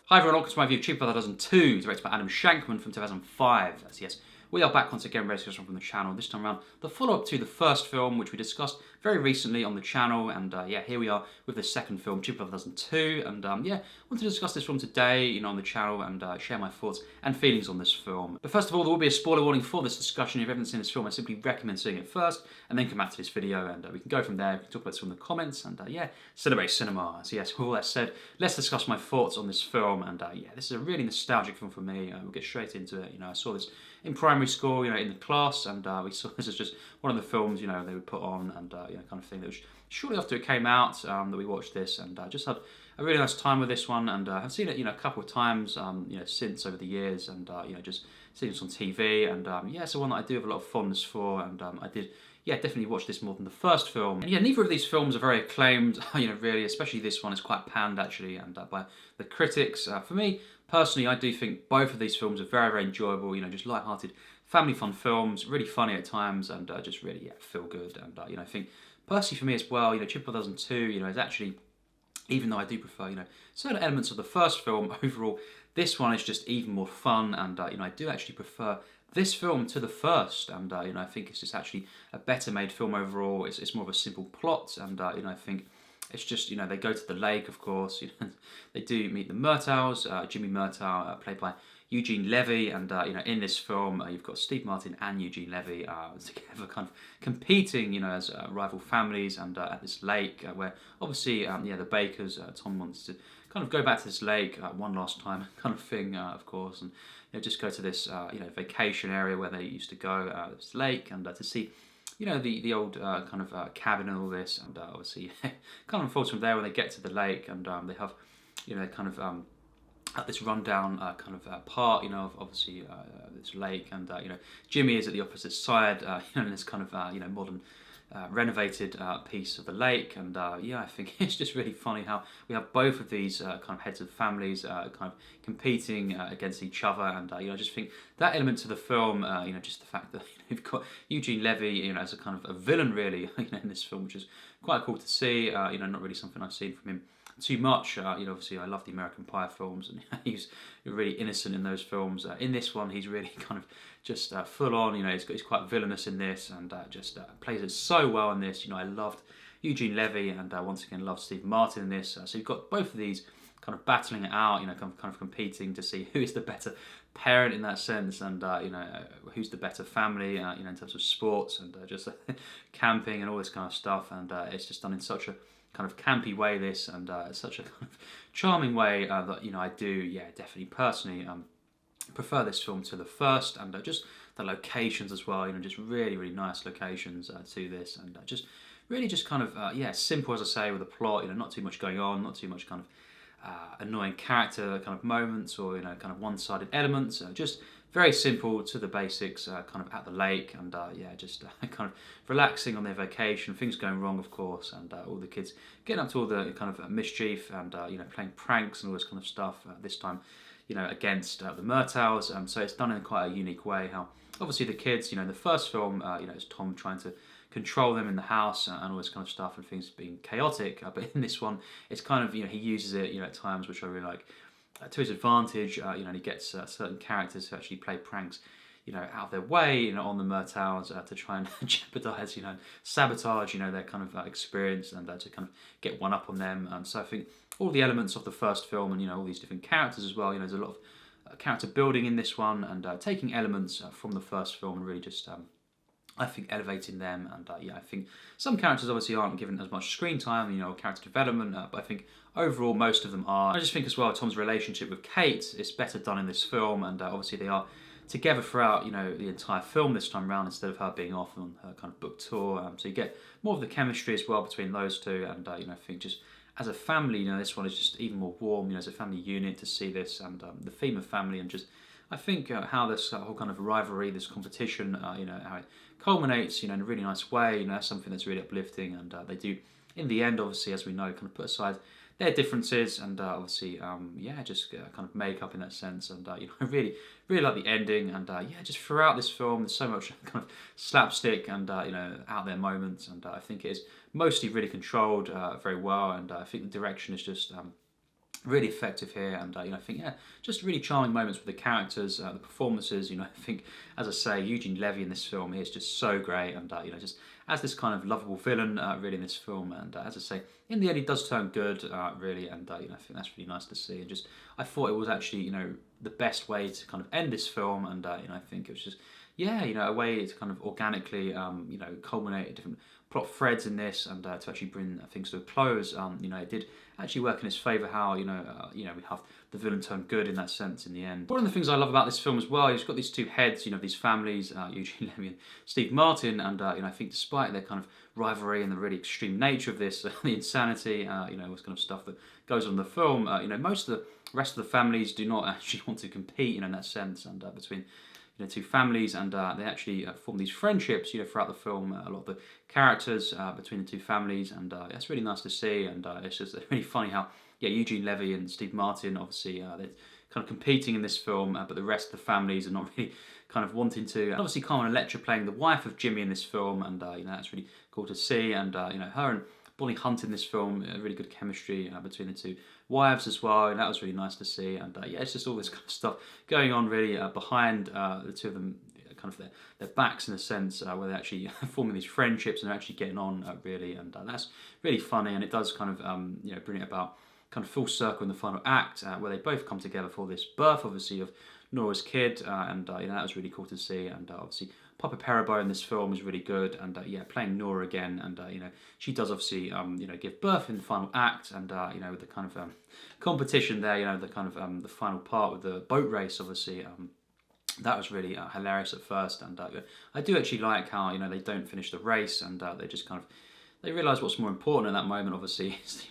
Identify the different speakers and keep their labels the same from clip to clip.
Speaker 1: Hi everyone, welcome to my review of Cheap Brother Dozen 2, directed by Shankman from 2005. Yes, we are back once again, ready to discuss from the channel. This time around, the follow-up to the first film, which we discussed very recently on the channel. And here we are with the second film, Cheap Brother Dozen 2. And I want to discuss this film today, on the channel and share my thoughts and feelings on this film. But first of all, there will be a spoiler warning for this discussion. If you haven't seen this film, I simply recommend seeing it first, and then come back to this video, and we can go from there. We can talk about this in the comments, and celebrate cinema. So yes, with all that said, let's discuss my thoughts on this film. And this is a really nostalgic film for me. We'll get straight into it. I saw this in primary school, in the class, and we saw this as just one of the films, they would put on, and kind of thing. That was shortly after it came out that we watched this, and just had a really nice time with this one, and I've seen it, a couple of times, since over the years, and just seen this on TV, and it's one that I do have a lot of fondness for, and I did. Definitely watch this more than the first film. And neither of these films are very acclaimed, really, especially this one is quite panned, actually, and by the critics. For me, personally, I do think both of these films are very, very enjoyable, just light-hearted, family fun films, really funny at times, and just really, feel good. And, I think, personally for me as well, Cheap Brother Dozen 2, is actually, even though I do prefer, certain elements of the first film, overall, this one is just even more fun, and, I do actually prefer this film to the first, and I think it's just actually a better made film overall. It's more of a simple plot, and I think it's just, they go to the lake, of course. They do meet the Murtaugh, Jimmy Murtaugh, played by Eugene Levy, and in this film you've got Steve Martin and Eugene Levy together, kind of competing, as rival families, and at this lake where obviously the Bakers, Tom wants to kind of go back to this lake one last time, kind of thing, of course, and just go to this vacation area where they used to go, this lake, and to see the old kind of cabin and all this, and obviously kind of unfolds from there when they get to the lake, and they have kind of at this rundown kind of part of obviously this lake, and Jimmy is at the opposite side, in this kind of modern renovated piece of the lake, and I think it's just really funny how we have both of these kind of heads of families kind of competing against each other, and I just think that element to the film, just the fact that you've got Eugene Levy, as a kind of a villain really, in this film, which is quite cool to see. Not really something I've seen from him too much. Obviously I love the American Pie films, and he's really innocent in those films. In this one, he's really kind of just full on. He's quite villainous in this, and just plays it so well in this. I loved Eugene Levy, and once again loved Steve Martin in this. So you've got both of these kind of battling it out, kind of competing to see who is the better parent in that sense, and who's the better family, in terms of sports, and just camping and all this kind of stuff. And it's just done in such a kind of campy way, this, and such a kind of charming way that I do definitely personally prefer this film to the first, and just the locations as well, just really, really nice locations to this, and just really just kind of simple, as I say, with the plot, not too much going on, not too much kind of annoying character kind of moments, or kind of one-sided elements, just very simple to the basics, kind of at the lake, and just kind of relaxing on their vacation, things going wrong, of course, and all the kids getting up to all the kind of mischief, and playing pranks and all this kind of stuff, this time against the Murtaughs. So it's done in quite a unique way, how obviously the kids, in the first film, it's Tom trying to control them in the house, and all this kind of stuff, and things being chaotic, but in this one it's kind of, he uses it at times, which I really like, to his advantage, and he gets certain characters to actually play pranks, out of their way, on the Murtaughs, to try and jeopardise, sabotage, their kind of experience, and to kind of get one up on them. So I think all the elements of the first film, and all these different characters as well, there's a lot of character building in this one, and taking elements from the first film and really just I think elevating them, and I think some characters obviously aren't given as much screen time, character development, but I think overall most of them are. I just think as well Tom's relationship with Kate is better done in this film, and obviously they are together throughout the entire film this time around, instead of her being off on her kind of book tour, so you get more of the chemistry as well between those two, and I think just as a family, this one is just even more warm, as a family unit, to see this, and the theme of family, and just I think how this whole kind of rivalry, this competition, how it culminates, in a really nice way, something that's really uplifting, and they do, in the end, obviously, as we know, kind of put aside their differences, and obviously, just kind of make up in that sense, and I really, really like the ending, and just throughout this film, there's so much kind of slapstick and out there moments, and I think it is mostly really controlled very well, and I think the direction is just really effective here, and I think just really charming moments with the characters, the performances. I think, as I say, Eugene Levy in this film is just so great, and just as this kind of lovable villain really in this film. And as I say, in the end he does turn good, really, and I think that's really nice to see. And just I thought it was actually the best way to kind of end this film, and I think it was just a way to kind of organically culminate different plot threads in this, and to actually bring things to a close. It did actually work in its favour how we have the villain turn good in that sense in the end. One of the things I love about this film as well, you've got these two heads, these families, Eugene Levy and Steve Martin, and I think despite their kind of rivalry and the really extreme nature of this, the insanity, all this kind of stuff that goes on in the film, most of the rest of the families do not actually want to compete, in that sense, and between two families, and they actually form these friendships, throughout the film. A lot of the characters between the two families, and that's really nice to see. And it's just really funny how, Eugene Levy and Steve Martin, obviously, they're kind of competing in this film, but the rest of the families are not really kind of wanting to. And obviously, Carmen and Electra playing the wife of Jimmy in this film, and that's really cool to see. And her and Bonnie Hunt in this film, really good chemistry between the two wives as well, and that was really nice to see. And it's just all this kind of stuff going on really behind the two of them, kind of their backs in a sense, where they're actually forming these friendships and they're actually getting on really, and that's really funny. And it does kind of bring it about kind of full circle in the final act, where they both come together for this birth, obviously, of Nora's kid, and that was really cool to see. And obviously Papa Perabo in this film is really good, and playing Nora again, and she does obviously give birth in the final act, and with the kind of competition there, the kind of the final part with the boat race, obviously. That was really hilarious at first, and I do actually like how they don't finish the race, and they just kind of they realise what's more important in that moment. Obviously, is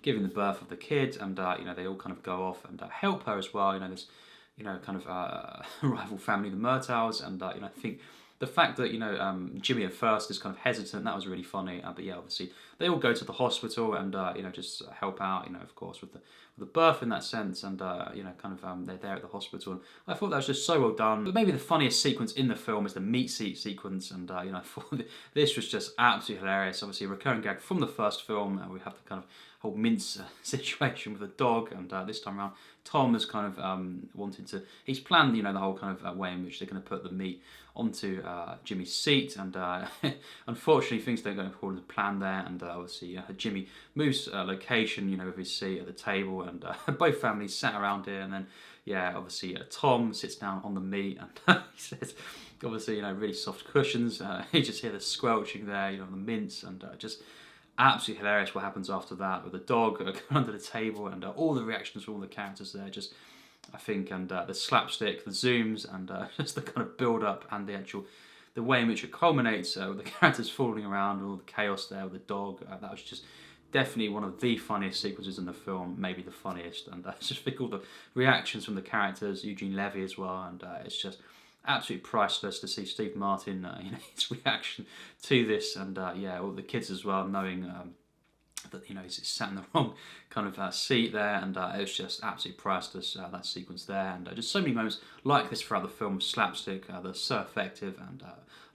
Speaker 1: giving the birth of the kid, and they all kind of go off and help her as well. This kind of rival family, the Murtaughs, and I think the fact that Jimmy at first is kind of hesitant, that was really funny. But obviously they all go to the hospital and just help out, of course, with the birth in that sense, and they're there at the hospital. And I thought that was just so well done. But maybe the funniest sequence in the film is the meat seat sequence, and I thought this was just absolutely hilarious. Obviously a recurring gag from the first film. We have the kind of whole mince situation with the dog, and this time around Tom is kind of he's planned the whole kind of way in which they're going to put the meat onto Jimmy's seat, and unfortunately things don't go according to plan there, and obviously Jimmy moves location with his seat at the table, and both families sat around here, and then obviously Tom sits down on the meat, and he says obviously really soft cushions, you just hear the squelching there, the mince, and just absolutely hilarious what happens after that with the dog going under the table, and all the reactions from all the characters there, just I think, and the slapstick, the zooms, and just the kind of build up, and the way in which it culminates with the characters falling around, and all the chaos there with the dog. That was just definitely one of the funniest sequences in the film, maybe the funniest. And I just think all the reactions from the characters, Eugene Levy as well, and it's just absolutely priceless to see Steve Martin, his reaction to this, and all the kids as well, knowing that he's sat in the wrong kind of seat there, and it was just absolutely priceless, that sequence there, and just so many moments like this throughout the film, slapstick, they're so effective, and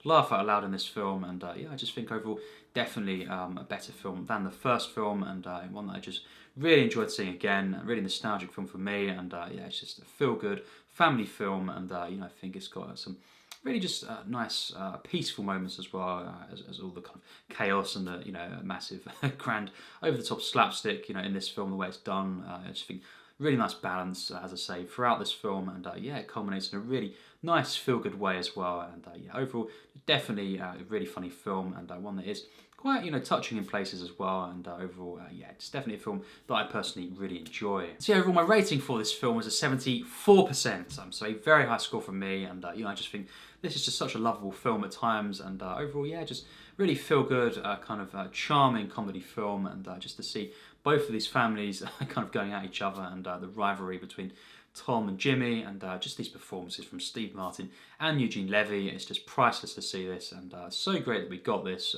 Speaker 1: laugh out loud in this film, and I just think overall definitely a better film than the first film, and one that I just really enjoyed seeing again. A really nostalgic film for me, and it's just a feel-good family film, and I think it's got some really just nice peaceful moments as well, as all the kind of chaos and the massive grand over-the-top slapstick in this film, the way it's done. I just think really nice balance, as I say, throughout this film, and it culminates in a really nice feel-good way as well, and overall definitely a really funny film, and one that is quite touching in places as well, and overall it's definitely a film that I personally really enjoy. So overall my rating for this film was a 74%, so a very high score from me, and I just think this is just such a lovable film at times, and overall just really feel good, kind of charming comedy film, and just to see both of these families kind of going at each other, and the rivalry between Tom and Jimmy, and just these performances from Steve Martin and Eugene Levy. It's just priceless to see this, and so great that we got this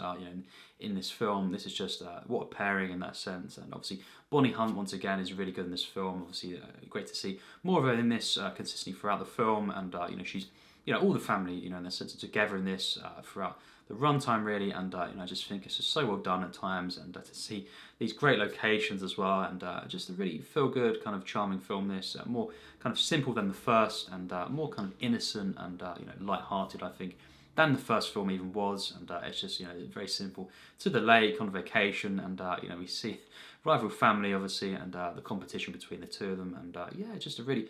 Speaker 1: in this film. This is just what a pairing in that sense, and obviously Bonnie Hunt once again is really good in this film. Obviously great to see more of her in this consistently throughout the film, and she's all the family in their sense are together in this throughout the runtime really, and you know, I just think it's just so well done at times, and to see these great locations as well, and just a really feel good kind of charming film. This more kind of simple than the first, and more kind of innocent and you know, light-hearted, I think, than the first film even was, and it's just, you know, very simple to the lake on vacation, and you know, we see rival family obviously, and the competition between the two of them, and yeah, just a really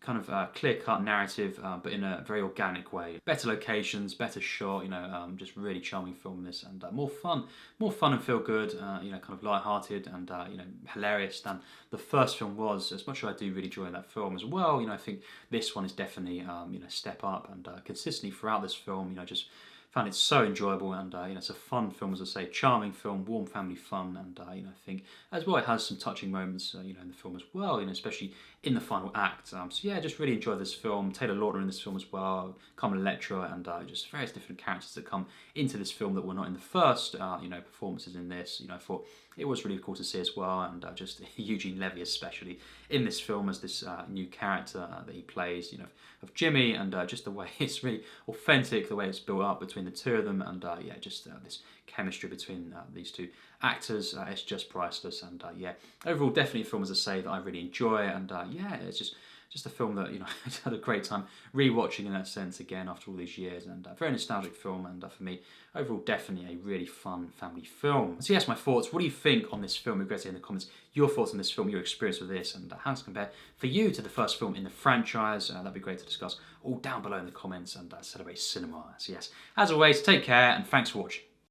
Speaker 1: kind of clear-cut narrative, but in a very organic way. Better locations, better shot, you know, just really charming film this, and more fun and feel good, you know, kind of light-hearted, and you know, hilarious than the first film was. As much as I do really enjoy that film as well, you know, I think this one is definitely, you know, step up, and consistently throughout this film, you know, just found it so enjoyable, and you know, it's a fun film, as I say, charming film, warm family fun, and you know, I think as well it has some touching moments, you know, in the film as well, you know, especially in the final act. So yeah, just really enjoyed this film. Taylor Lautner in this film as well, Carmen, Electra, and just various different characters that come into this film that were not in the first, you know, performances in this. You know, I thought it was really cool to see as well, and just Eugene Levy especially in this film as this new character that he plays, you know, of Jimmy, and just the way it's really authentic, the way it's built up between the two of them, and yeah, just this chemistry between these two actors, it's just priceless, and yeah, overall definitely a film, as I say, that I really enjoy, and yeah, it's just a film that, you know, I had a great time rewatching in that sense again after all these years, and a very nostalgic film, and for me, overall definitely a really fun family film. So yes, my thoughts, what do you think on this film? Regret it in the comments, your thoughts on this film, your experience with this, and how does it compare for you to the first film in the franchise? That'd be great to discuss all down below in the comments, and celebrate cinema. So yes, as always, take care, and thanks for watching.